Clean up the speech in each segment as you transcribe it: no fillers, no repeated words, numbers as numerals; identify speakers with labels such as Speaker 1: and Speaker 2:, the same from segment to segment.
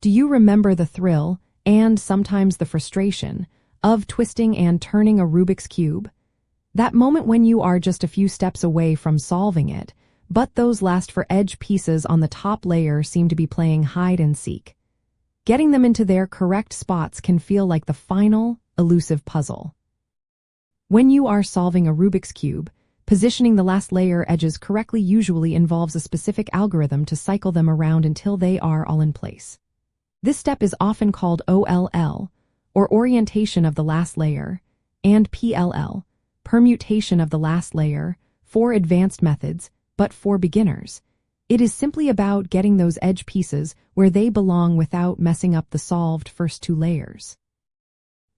Speaker 1: Do you remember the thrill, and sometimes the frustration, of twisting and turning a Rubik's Cube? That moment when you are just a few steps away from solving it, but those last for edge pieces on the top layer seem to be playing hide and seek. Getting them into their correct spots can feel like the final, elusive puzzle. When you are solving a Rubik's Cube, positioning the last layer edges correctly usually involves a specific algorithm to cycle them around until they are all in place. This step is often called OLL, or orientation of the last layer, and PLL, permutation of the last layer, for advanced methods, but for beginners. It is simply about getting those edge pieces where they belong without messing up the solved first two layers.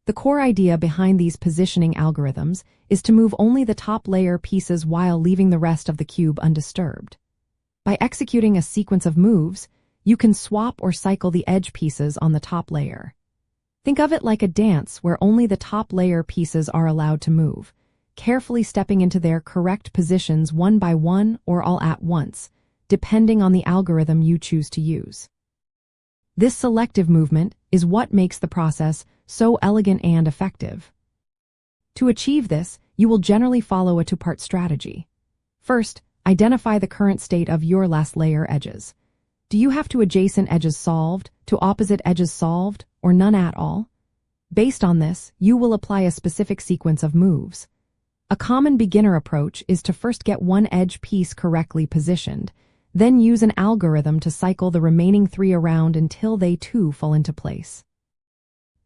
Speaker 1: The core idea behind these positioning algorithms is to move only the top layer pieces while leaving the rest of the cube undisturbed. By executing a sequence of moves, you can swap or cycle the edge pieces on the top layer. Think of it like a dance where only the top layer pieces are allowed to move, carefully stepping into their correct positions one by one or all at once, depending on the algorithm you choose to use. This selective movement is what makes the process so elegant and effective. To achieve this, you will generally follow a two-part strategy. First, identify the current state of your last layer edges. Do you have two adjacent edges solved, two opposite edges solved, or none at all? Based on this, you will apply a specific sequence of moves. A common beginner approach is to first get one edge piece correctly positioned, then use an algorithm to cycle the remaining three around until they too fall into place.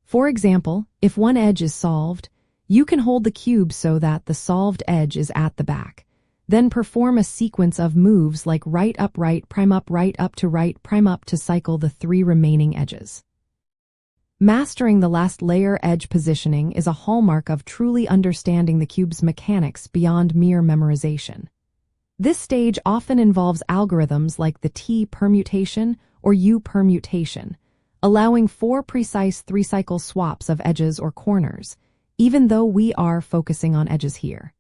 Speaker 1: For example, if one edge is solved, you can hold the cube so that the solved edge is at the back. Then perform a sequence of moves like right up to right prime up to cycle the three remaining edges. Mastering the last layer edge positioning is a hallmark of truly understanding the cube's mechanics beyond mere memorization. This stage often involves algorithms like the T permutation or U permutation, allowing for precise three-cycle swaps of edges or corners, even though we are focusing on edges here.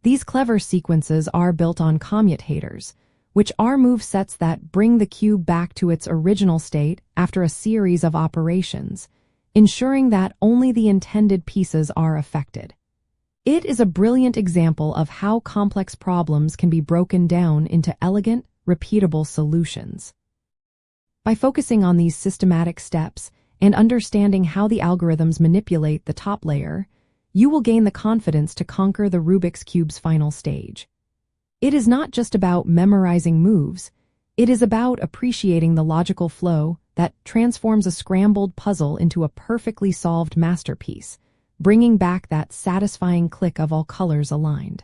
Speaker 1: These clever sequences are built on commutators, which are move sets that bring the cube back to its original state after a series of operations, ensuring that only the intended pieces are affected. It is a brilliant example of how complex problems can be broken down into elegant, repeatable solutions. By focusing on these systematic steps and understanding how the algorithms manipulate the top layer, you will gain the confidence to conquer the Rubik's Cube's final stage. It is not just about memorizing moves, it is about appreciating the logical flow that transforms a scrambled puzzle into a perfectly solved masterpiece, bringing back that satisfying click of all colors aligned.